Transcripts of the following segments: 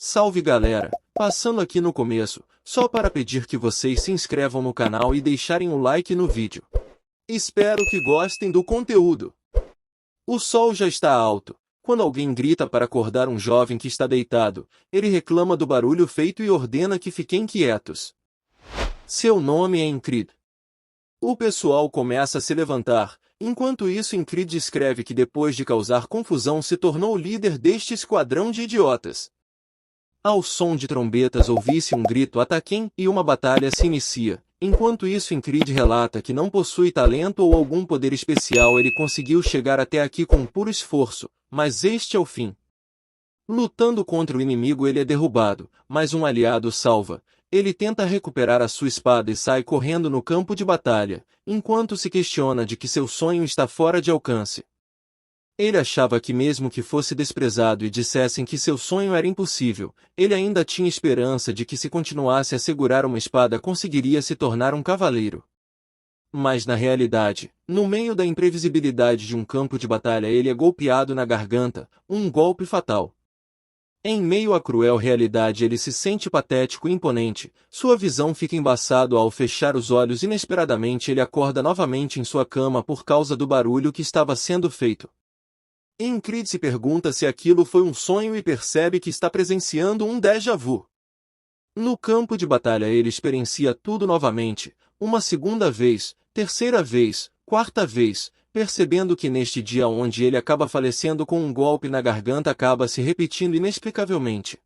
Salve galera, passando aqui no começo, só para pedir que vocês se inscrevam no canal e deixarem o like no vídeo. Espero que gostem do conteúdo. O sol já está alto. Quando alguém grita para acordar um jovem que está deitado, ele reclama do barulho feito e ordena que fiquem quietos. Seu nome é Ingrid. O pessoal começa a se levantar. Enquanto isso, Ingrid escreve que depois de causar confusão se tornou o líder deste esquadrão de idiotas. Ao som de trombetas ouve-se um grito "Ataquem!" e uma batalha se inicia. Enquanto isso, Ingrid relata que não possui talento ou algum poder especial, ele conseguiu chegar até aqui com puro esforço, mas este é o fim. Lutando contra o inimigo, ele é derrubado, mas um aliado o salva. Ele tenta recuperar a sua espada e sai correndo no campo de batalha, enquanto se questiona de que seu sonho está fora de alcance. Ele achava que mesmo que fosse desprezado e dissessem que seu sonho era impossível, ele ainda tinha esperança de que se continuasse a segurar uma espada conseguiria se tornar um cavaleiro. Mas na realidade, no meio da imprevisibilidade de um campo de batalha, ele é golpeado na garganta, um golpe fatal. Em meio à cruel realidade, ele se sente patético e imponente, sua visão fica embaçada ao fechar os olhos. Inesperadamente ele acorda novamente em sua cama por causa do barulho que estava sendo feito. Ingrid se pergunta se aquilo foi um sonho e percebe que está presenciando um déjà vu. No campo de batalha ele experiencia tudo novamente, uma segunda vez, terceira vez, quarta vez, percebendo que neste dia onde ele acaba falecendo com um golpe na garganta acaba se repetindo inexplicavelmente.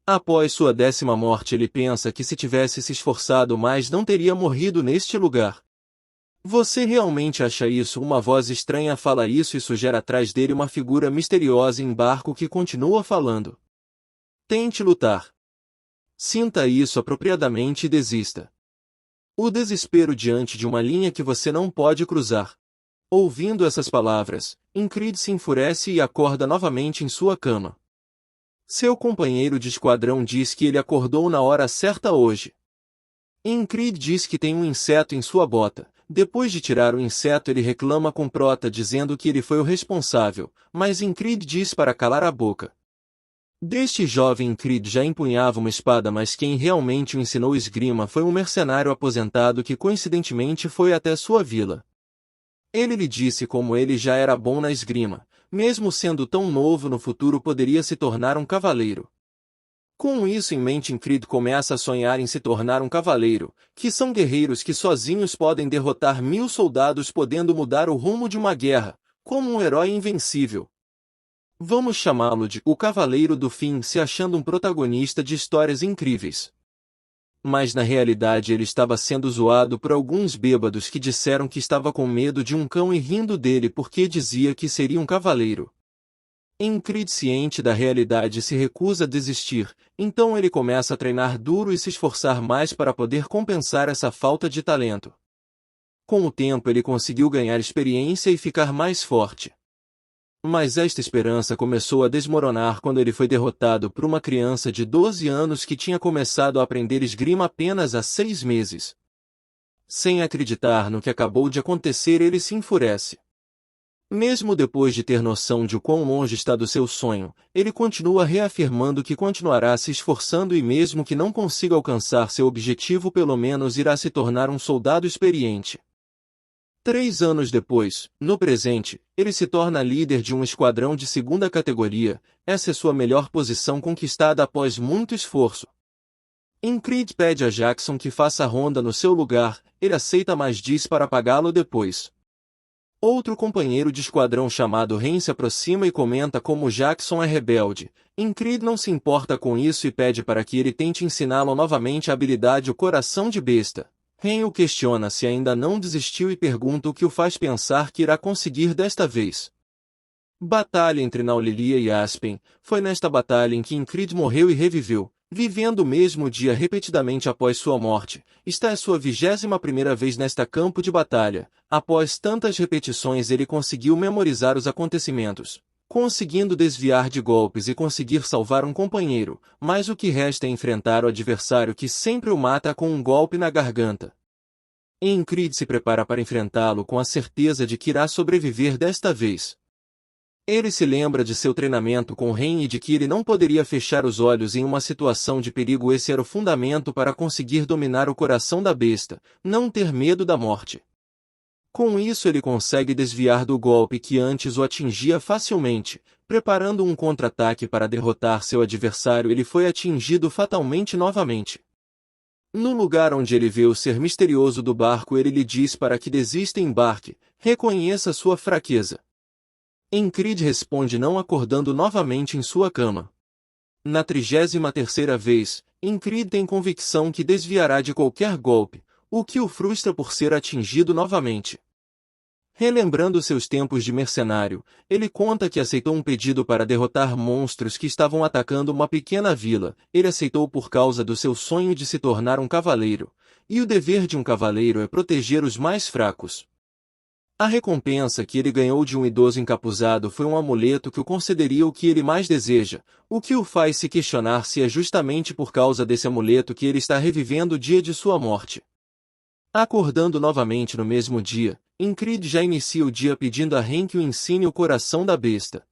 Após sua 10ª morte ele pensa que se tivesse se esforçado mais não teria morrido neste lugar. Você realmente acha isso? Uma voz estranha fala isso e sugere atrás dele uma figura misteriosa em barco que continua falando. Tente lutar. Sinta isso apropriadamente e desista. O desespero diante de uma linha que você não pode cruzar. Ouvindo essas palavras, Ingrid se enfurece e acorda novamente em sua cama. Seu companheiro de esquadrão diz que ele acordou na hora certa hoje. Ingrid diz que tem um inseto em sua bota. Depois de tirar o inseto, ele reclama com Prota dizendo que ele foi o responsável, mas Ingrid diz para calar a boca. Deste jovem, Ingrid já empunhava uma espada, mas quem realmente o ensinou esgrima foi um mercenário aposentado que coincidentemente foi até sua vila. Ele lhe disse como ele já era bom na esgrima, mesmo sendo tão novo, no futuro poderia se tornar um cavaleiro. Com isso em mente, Ingrid começa a sonhar em se tornar um cavaleiro, que são guerreiros que sozinhos podem derrotar 1000 soldados, podendo mudar o rumo de uma guerra, como um herói invencível. Vamos chamá-lo de o Cavaleiro do Fim, se achando um protagonista de histórias incríveis. Mas na realidade ele estava sendo zoado por alguns bêbados que disseram que estava com medo de um cão e rindo dele porque dizia que seria um cavaleiro. Ingrid, ciente da realidade, se recusa a desistir, então ele começa a treinar duro e se esforçar mais para poder compensar essa falta de talento. Com o tempo ele conseguiu ganhar experiência e ficar mais forte. Mas esta esperança começou a desmoronar quando ele foi derrotado por uma criança de 12 anos que tinha começado a aprender esgrima apenas há 6 meses. Sem acreditar no que acabou de acontecer, ele se enfurece. Mesmo depois de ter noção de o quão longe está do seu sonho, ele continua reafirmando que continuará se esforçando e mesmo que não consiga alcançar seu objetivo, pelo menos irá se tornar um soldado experiente. 3 anos depois, no presente, ele se torna líder de um esquadrão de 2ª categoria. Essa é sua melhor posição conquistada após muito esforço. Ingrid pede a Jackson que faça a ronda no seu lugar, ele aceita, mas diz para pagá-lo depois. Outro companheiro de esquadrão chamado Ren se aproxima e comenta como Jackson é rebelde. Ingrid não se importa com isso e pede para que ele tente ensiná-lo novamente a habilidade o coração de besta. Ren o questiona se ainda não desistiu e pergunta o que o faz pensar que irá conseguir desta vez. Batalha entre Naulilia e Aspen. Foi nesta batalha em que Ingrid morreu e reviveu, vivendo o mesmo dia repetidamente após sua morte. Esta é sua 21ª vez nesta campo de batalha. Após tantas repetições ele conseguiu memorizar os acontecimentos, conseguindo desviar de golpes e conseguir salvar um companheiro, mas o que resta é enfrentar o adversário que sempre o mata com um golpe na garganta. Ingrid se prepara para enfrentá-lo com a certeza de que irá sobreviver desta vez. Ele se lembra de seu treinamento com Ren e de que ele não poderia fechar os olhos em uma situação de perigo. Esse era o fundamento para conseguir dominar o coração da besta, não ter medo da morte. Com isso ele consegue desviar do golpe que antes o atingia facilmente, preparando um contra-ataque para derrotar seu adversário. Ele foi atingido fatalmente novamente. No lugar onde ele vê o ser misterioso do barco, ele lhe diz para que desista e embarque, reconheça sua fraqueza. Incrid responde, não, acordando novamente em sua cama. Na 33ª vez, Incrid tem convicção que desviará de qualquer golpe, o que o frustra por ser atingido novamente. Relembrando seus tempos de mercenário, ele conta que aceitou um pedido para derrotar monstros que estavam atacando uma pequena vila. Ele aceitou por causa do seu sonho de se tornar um cavaleiro, e o dever de um cavaleiro é proteger os mais fracos. A recompensa que ele ganhou de um idoso encapuzado foi um amuleto que o concederia o que ele mais deseja, o que o faz se questionar se é justamente por causa desse amuleto que ele está revivendo o dia de sua morte. Acordando novamente no mesmo dia, Incrid já inicia o dia pedindo a Ren que o ensine o coração da besta.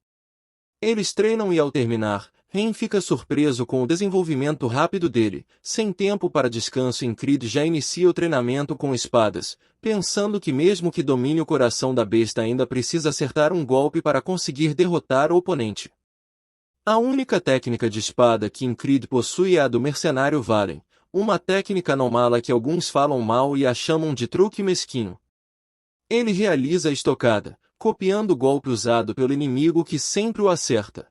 Eles treinam e ao terminar, Ren fica surpreso com o desenvolvimento rápido dele. Sem tempo para descanso, Incrid já inicia o treinamento com espadas, pensando que mesmo que domine o coração da besta ainda precisa acertar um golpe para conseguir derrotar o oponente. A única técnica de espada que Incrid possui é a do mercenário Valen, uma técnica anômala que alguns falam mal e a chamam de truque mesquinho. Ele realiza a estocada, copiando o golpe usado pelo inimigo que sempre o acerta.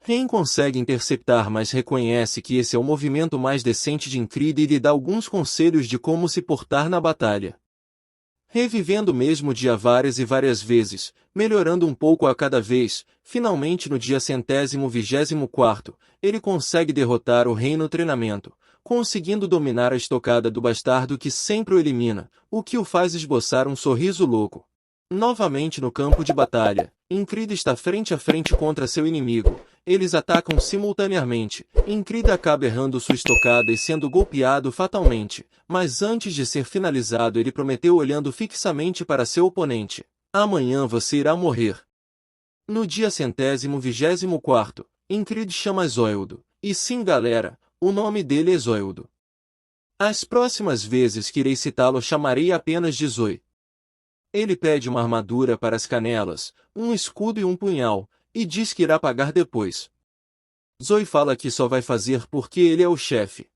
Ren consegue interceptar, mas reconhece que esse é o movimento mais decente de Incrid e lhe dá alguns conselhos de como se portar na batalha. Revivendo o mesmo dia várias e várias vezes, melhorando um pouco a cada vez, finalmente no dia 124º, ele consegue derrotar o Rei no treinamento, conseguindo dominar a estocada do bastardo que sempre o elimina, o que o faz esboçar um sorriso louco. Novamente no campo de batalha, Incrid está frente a frente contra seu inimigo. Eles atacam simultaneamente. Incrid acaba errando sua estocada e sendo golpeado fatalmente, mas antes de ser finalizado ele prometeu olhando fixamente para seu oponente: amanhã você irá morrer. No dia 124º, Incrid chama Zoildo. E sim, galera, o nome dele é Zoildo. As próximas vezes que irei citá-lo chamarei apenas de Zoi. Ele pede uma armadura para as canelas, um escudo e um punhal, e diz que irá pagar depois. Zoe fala que só vai fazer porque ele é o chefe.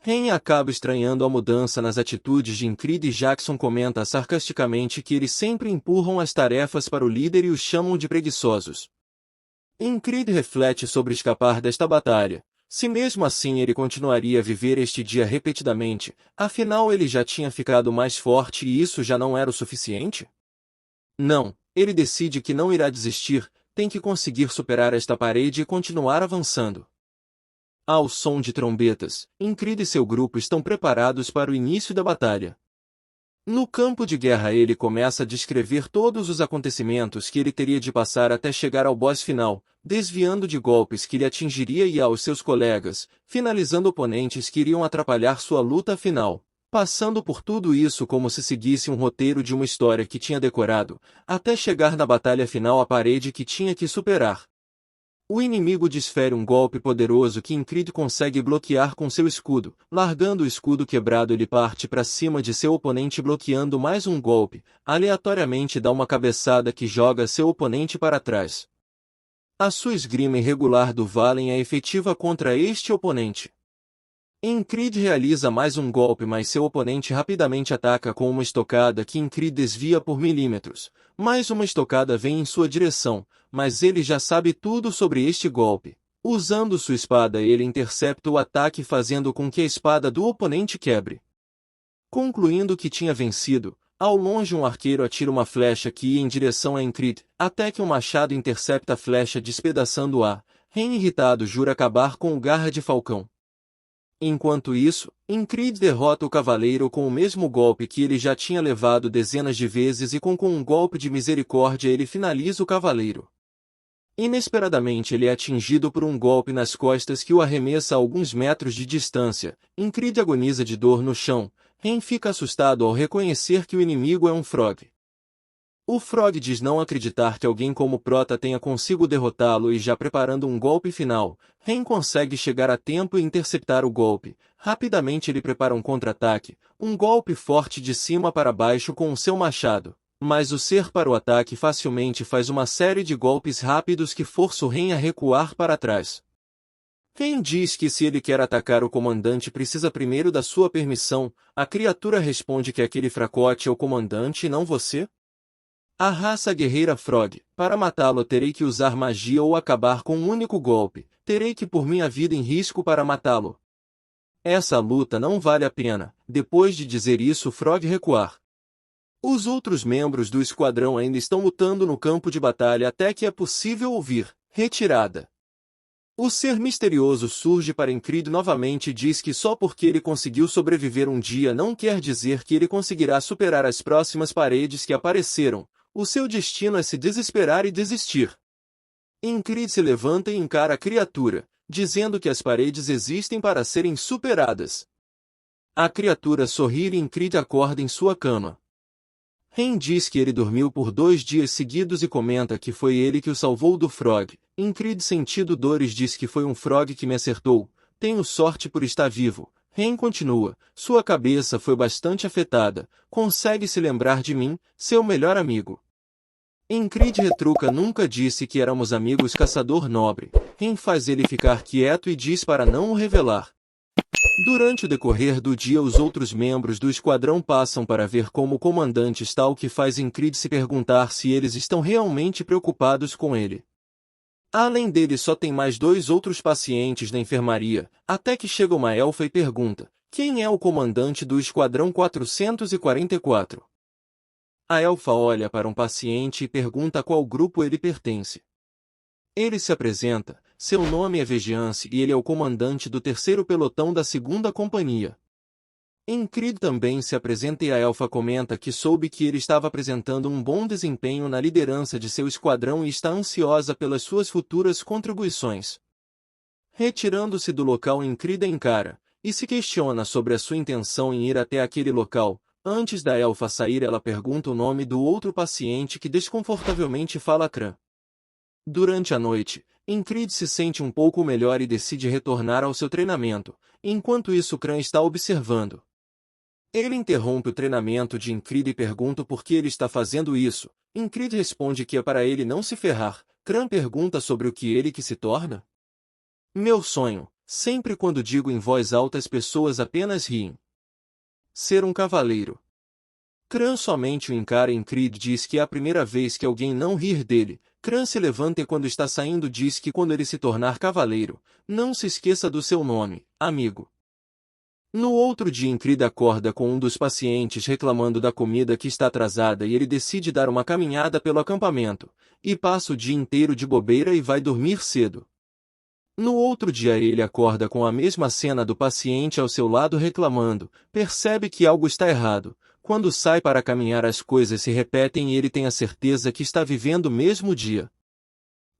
Ren acaba estranhando a mudança nas atitudes de Incrid e Jackson comenta sarcasticamente que eles sempre empurram as tarefas para o líder e os chamam de preguiçosos. Incrid reflete sobre escapar desta batalha. Se mesmo assim ele continuaria a viver este dia repetidamente, afinal ele já tinha ficado mais forte e isso já não era o suficiente? Não, ele decide que não irá desistir, tem que conseguir superar esta parede e continuar avançando. Ao som de trombetas, Incrid e seu grupo estão preparados para o início da batalha. No campo de guerra ele começa a descrever todos os acontecimentos que ele teria de passar até chegar ao boss final, desviando de golpes que lhe atingiria e aos seus colegas, finalizando oponentes que iriam atrapalhar sua luta final, passando por tudo isso como se seguisse um roteiro de uma história que tinha decorado, até chegar na batalha final à parede que tinha que superar. O inimigo desfere um golpe poderoso que Incrid consegue bloquear com seu escudo. Largando o escudo quebrado, ele parte para cima de seu oponente bloqueando mais um golpe, aleatoriamente dá uma cabeçada que joga seu oponente para trás. A sua esgrima irregular do Valen é efetiva contra este oponente. Incrid realiza mais um golpe, mas seu oponente rapidamente ataca com uma estocada que Incrid desvia por milímetros. Mais uma estocada vem em sua direção, mas ele já sabe tudo sobre este golpe. Usando sua espada ele intercepta o ataque fazendo com que a espada do oponente quebre. Concluindo que tinha vencido, ao longe um arqueiro atira uma flecha que ia em direção a Incrid, até que um machado intercepta a flecha despedaçando-a. Ren irritado jura acabar com o Garra de Falcão. Enquanto isso, Incrid derrota o cavaleiro com o mesmo golpe que ele já tinha levado dezenas de vezes e com um golpe de misericórdia ele finaliza o cavaleiro. Inesperadamente ele é atingido por um golpe nas costas que o arremessa a alguns metros de distância. Incrid agoniza de dor no chão. Ren fica assustado ao reconhecer que o inimigo é um frog. O Frog diz não acreditar que alguém como Prota tenha consigo derrotá-lo e já preparando um golpe final, Ren consegue chegar a tempo e interceptar o golpe. Rapidamente ele prepara um contra-ataque, um golpe forte de cima para baixo com o seu machado. Mas o ser para o ataque facilmente faz uma série de golpes rápidos que força o Ren a recuar para trás. Ren diz que se ele quer atacar o comandante precisa primeiro da sua permissão. A criatura responde que aquele fracote é o comandante e não você? A raça guerreira Frog, para matá-lo terei que usar magia ou acabar com um único golpe, terei que pôr minha vida em risco para matá-lo. Essa luta não vale a pena. Depois de dizer isso, Frog recuar. Os outros membros do esquadrão ainda estão lutando no campo de batalha até que é possível ouvir retirada. O ser misterioso surge para Incrid novamente e diz que só porque ele conseguiu sobreviver um dia não quer dizer que ele conseguirá superar as próximas paredes que apareceram. O seu destino é se desesperar e desistir. Incrid se levanta e encara a criatura, dizendo que as paredes existem para serem superadas. A criatura sorri e Incrid acorda em sua cama. Ren diz que ele dormiu por 2 dias seguidos e comenta que foi ele que o salvou do Frog. Incrid sentindo dores diz que foi um Frog que me acertou. Tenho sorte por estar vivo. Ren continua. Sua cabeça foi bastante afetada. Consegue se lembrar de mim, seu melhor amigo. Incrid retruca nunca disse que éramos amigos caçador nobre. Ren faz ele ficar quieto e diz para não o revelar. Durante o decorrer do dia os outros membros do esquadrão passam para ver como o comandante está, o que faz Incrid se perguntar se eles estão realmente preocupados com ele. Além dele só tem mais 2 outros pacientes na enfermaria, até que chega uma elfa e pergunta, quem é o comandante do esquadrão 444? A elfa olha para um paciente e pergunta a qual grupo ele pertence. Ele se apresenta, seu nome é Vegiance e ele é o comandante do 3º pelotão da 2ª companhia. Incrid também se apresenta e a elfa comenta que soube que ele estava apresentando um bom desempenho na liderança de seu esquadrão e está ansiosa pelas suas futuras contribuições. Retirando-se do local, Incrid a encara, e se questiona sobre a sua intenção em ir até aquele local. Antes da elfa sair, ela pergunta o nome do outro paciente que desconfortavelmente fala Kran. Durante a noite, Incrid se sente um pouco melhor e decide retornar ao seu treinamento. Enquanto isso, Kran está observando. Ele interrompe o treinamento de Incrid e pergunta por que ele está fazendo isso. Incrid responde que é para ele não se ferrar. Kran pergunta sobre o que ele que se torna. Meu sonho, sempre quando digo em voz alta as pessoas apenas riem. Ser um cavaleiro. Kran somente o encara e Incrid diz que é a primeira vez que alguém não rir dele. Kran se levanta e quando está saindo diz que quando ele se tornar cavaleiro, não se esqueça do seu nome, amigo. No outro dia Incrid acorda com um dos pacientes reclamando da comida que está atrasada e ele decide dar uma caminhada pelo acampamento, e passa o dia inteiro de bobeira e vai dormir cedo. No outro dia ele acorda com a mesma cena do paciente ao seu lado reclamando, percebe que algo está errado. Quando sai para caminhar as coisas se repetem e ele tem a certeza que está vivendo o mesmo dia.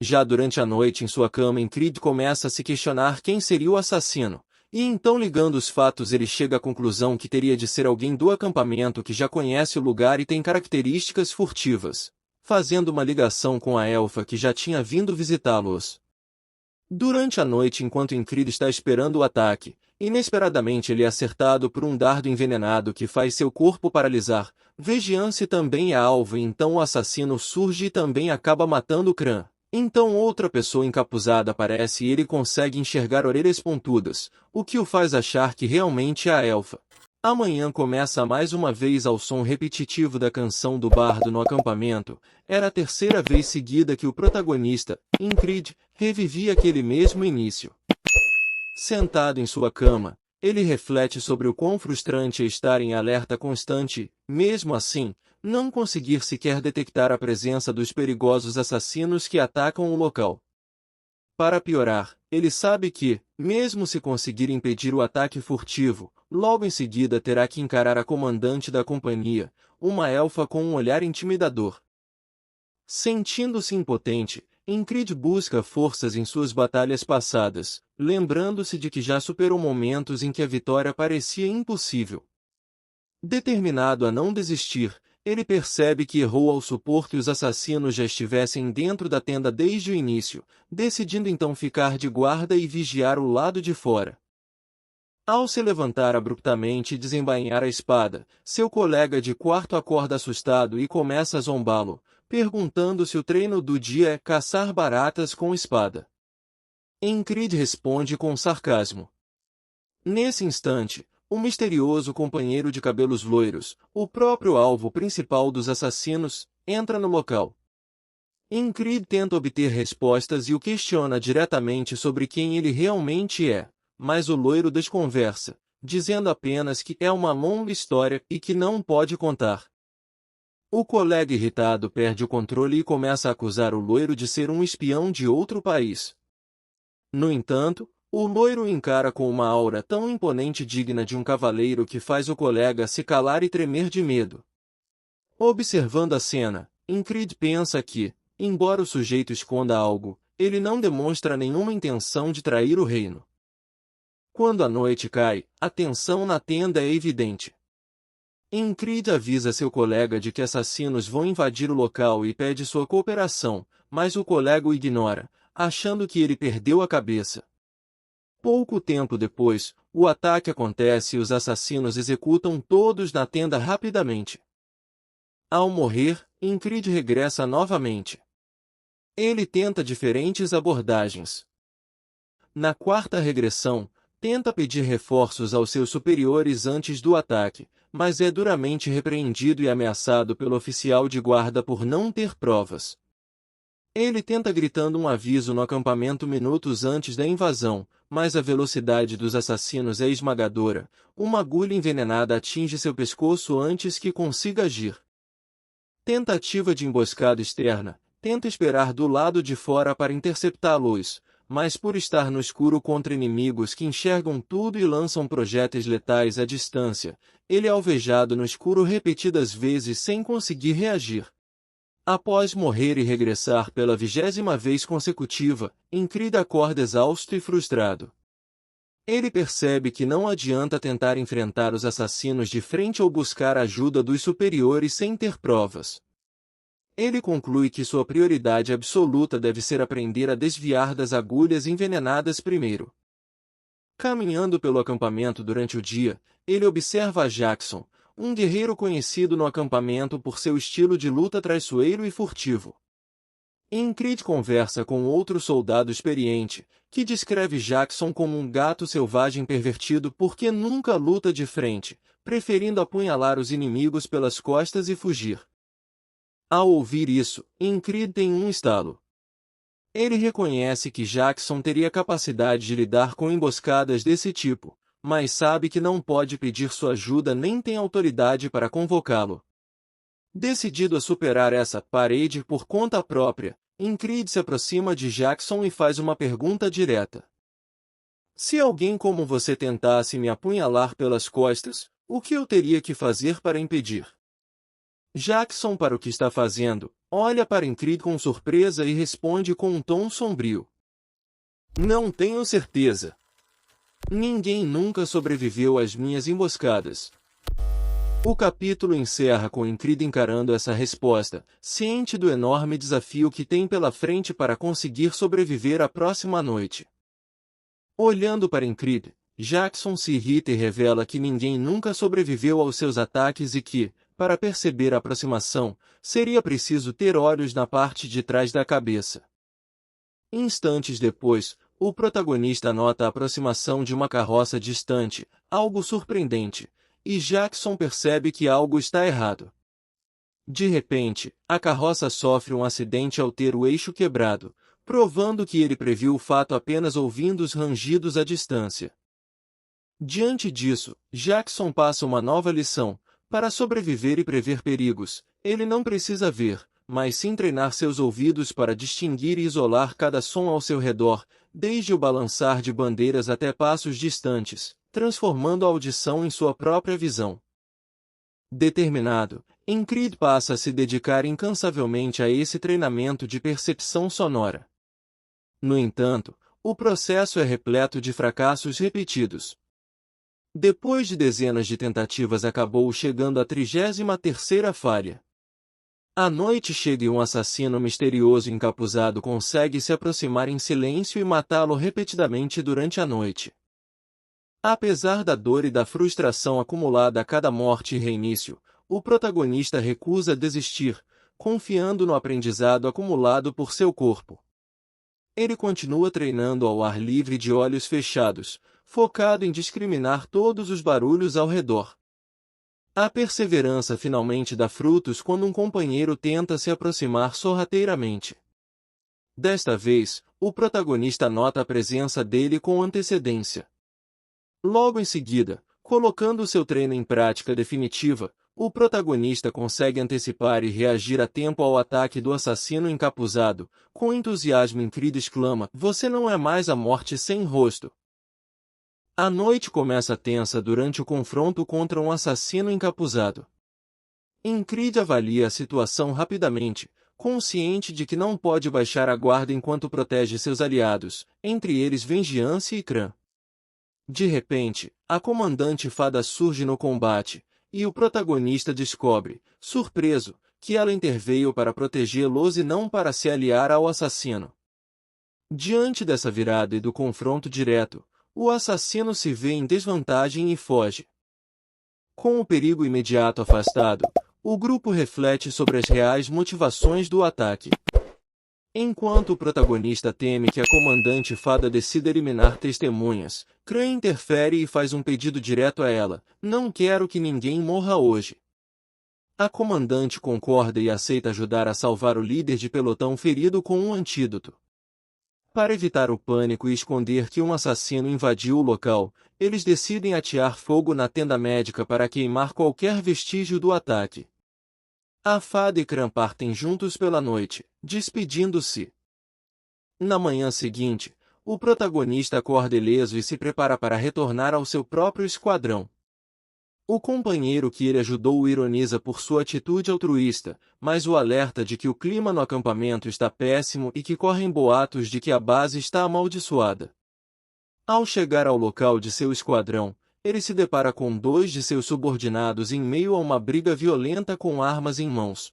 Já durante a noite em sua cama Incrid começa a se questionar quem seria o assassino, e então ligando os fatos ele chega à conclusão que teria de ser alguém do acampamento que já conhece o lugar e tem características furtivas, fazendo uma ligação com a elfa que já tinha vindo visitá-los. Durante a noite enquanto Incrid está esperando o ataque, inesperadamente ele é acertado por um dardo envenenado que faz seu corpo paralisar. Vegiance também é alvo e então o assassino surge e também acaba matando Kran. Então outra pessoa encapuzada aparece e ele consegue enxergar orelhas pontudas, o que o faz achar que realmente é a elfa. Amanhã começa mais uma vez ao som repetitivo da canção do bardo no acampamento. Era a 3ª vez seguida que o protagonista, Incrid, revivia aquele mesmo início. Sentado em sua cama, ele reflete sobre o quão frustrante é estar em alerta constante, mesmo assim, não conseguir sequer detectar a presença dos perigosos assassinos que atacam o local. Para piorar, ele sabe que, mesmo se conseguir impedir o ataque furtivo, logo em seguida terá que encarar a comandante da companhia, uma elfa com um olhar intimidador. Sentindo-se impotente, Incrid busca forças em suas batalhas passadas, lembrando-se de que já superou momentos em que a vitória parecia impossível. Determinado a não desistir, ele percebe que errou ao supor que os assassinos já estivessem dentro da tenda desde o início, decidindo então ficar de guarda e vigiar o lado de fora. Ao se levantar abruptamente e desembainhar a espada, seu colega de quarto acorda assustado e começa a zombá-lo, perguntando se o treino do dia é caçar baratas com espada. Ingrid responde com sarcasmo. Nesse instante, o misterioso companheiro de cabelos loiros, o próprio alvo principal dos assassinos, entra no local. Ingrid tenta obter respostas e o questiona diretamente sobre quem ele realmente é, mas o loiro desconversa, dizendo apenas que é uma longa história e que não pode contar. O colega irritado perde o controle e começa a acusar o loiro de ser um espião de outro país. No entanto, o loiro o encara com uma aura tão imponente digna de um cavaleiro que faz o colega se calar e tremer de medo. Observando a cena, Ingrid pensa que, embora o sujeito esconda algo, ele não demonstra nenhuma intenção de trair o reino. Quando a noite cai, a tensão na tenda é evidente. Ingrid avisa seu colega de que assassinos vão invadir o local e pede sua cooperação, mas o colega o ignora, achando que ele perdeu a cabeça. Pouco tempo depois, o ataque acontece e os assassinos executam todos na tenda rapidamente. Ao morrer, Ingrid regressa novamente. Ele tenta diferentes abordagens. Na quarta regressão, tenta pedir reforços aos seus superiores antes do ataque, mas é duramente repreendido e ameaçado pelo oficial de guarda por não ter provas. Ele tenta gritando um aviso no acampamento minutos antes da invasão, mas a velocidade dos assassinos é esmagadora, uma agulha envenenada atinge seu pescoço antes que consiga agir. Tentativa de emboscada externa, tenta esperar do lado de fora para interceptá-los, mas por estar no escuro contra inimigos que enxergam tudo e lançam projéteis letais à distância, ele é alvejado no escuro repetidas vezes sem conseguir reagir. Após morrer e regressar pela 20ª vez consecutiva, Ingrid acorda exausto e frustrado. Ele percebe que não adianta tentar enfrentar os assassinos de frente ou buscar ajuda dos superiores sem ter provas. Ele conclui que sua prioridade absoluta deve ser aprender a desviar das agulhas envenenadas primeiro. Caminhando pelo acampamento durante o dia, ele observa Jackson, um guerreiro conhecido no acampamento por seu estilo de luta traiçoeiro e furtivo. Ingrid conversa com outro soldado experiente, que descreve Jackson como um gato selvagem pervertido porque nunca luta de frente, preferindo apunhalar os inimigos pelas costas e fugir. Ao ouvir isso, Ingrid tem um estalo. Ele reconhece que Jackson teria capacidade de lidar com emboscadas desse tipo, mas sabe que não pode pedir sua ajuda nem tem autoridade para convocá-lo. Decidido a superar essa parede por conta própria, Ingrid se aproxima de Jackson e faz uma pergunta direta. Se alguém como você tentasse me apunhalar pelas costas, o que eu teria que fazer para impedir? Jackson, para o que está fazendo, olha para Ingrid com surpresa e responde com um tom sombrio. Não tenho certeza. Ninguém nunca sobreviveu às minhas emboscadas. O capítulo encerra com Ingrid encarando essa resposta, ciente do enorme desafio que tem pela frente para conseguir sobreviver à próxima noite. Olhando para Ingrid, Jackson se irrita e revela que ninguém nunca sobreviveu aos seus ataques e que, para perceber a aproximação, seria preciso ter olhos na parte de trás da cabeça. Instantes depois, o protagonista nota a aproximação de uma carroça distante, algo surpreendente, e Jackson percebe que algo está errado. De repente, a carroça sofre um acidente ao ter o eixo quebrado, provando que ele previu o fato apenas ouvindo os rangidos à distância. Diante disso, Jackson passa uma nova lição. Para sobreviver e prever perigos, ele não precisa ver, mas sim treinar seus ouvidos para distinguir e isolar cada som ao seu redor, desde o balançar de bandeiras até passos distantes, transformando a audição em sua própria visão. Determinado, Ingrid passa a se dedicar incansavelmente a esse treinamento de percepção sonora. No entanto, o processo é repleto de fracassos repetidos. Depois de dezenas de tentativas acabou chegando à 33ª falha. A noite chega e um assassino misterioso encapuzado consegue se aproximar em silêncio e matá-lo repetidamente durante a noite. Apesar da dor e da frustração acumulada a cada morte e reinício, o protagonista recusa desistir, confiando no aprendizado acumulado por seu corpo. Ele continua treinando ao ar livre de olhos fechados, focado em discriminar todos os barulhos ao redor. A perseverança finalmente dá frutos quando um companheiro tenta se aproximar sorrateiramente. Desta vez, o protagonista nota a presença dele com antecedência. Logo em seguida, colocando seu treino em prática definitiva, o protagonista consegue antecipar e reagir a tempo ao ataque do assassino encapuzado. Com entusiasmo incrível exclama: "Você não é mais a morte sem rosto!" A noite começa tensa durante o confronto contra um assassino encapuzado. Ingrid avalia a situação rapidamente, consciente de que não pode baixar a guarda enquanto protege seus aliados, entre eles Vengeance e Kran. De repente, a comandante Fada surge no combate, e o protagonista descobre, surpreso, que ela interveio para protegê-los e não para se aliar ao assassino. Diante dessa virada e do confronto direto, o assassino se vê em desvantagem e foge. Com o perigo imediato afastado, o grupo reflete sobre as reais motivações do ataque. Enquanto o protagonista teme que a comandante Fada decida eliminar testemunhas, Kran interfere e faz um pedido direto a ela: "Não quero que ninguém morra hoje." A comandante concorda e aceita ajudar a salvar o líder de pelotão ferido com um antídoto. Para evitar o pânico e esconder que um assassino invadiu o local, eles decidem atear fogo na tenda médica para queimar qualquer vestígio do ataque. A Fada e Kran partem juntos pela noite, despedindo-se. Na manhã seguinte, o protagonista acorda ileso e se prepara para retornar ao seu próprio esquadrão. O companheiro que ele ajudou o ironiza por sua atitude altruísta, mas o alerta de que o clima no acampamento está péssimo e que correm boatos de que a base está amaldiçoada. Ao chegar ao local de seu esquadrão, ele se depara com dois de seus subordinados em meio a uma briga violenta com armas em mãos.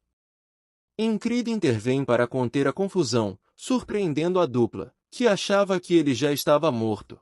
Ingrid intervém para conter a confusão, surpreendendo a dupla, que achava que ele já estava morto.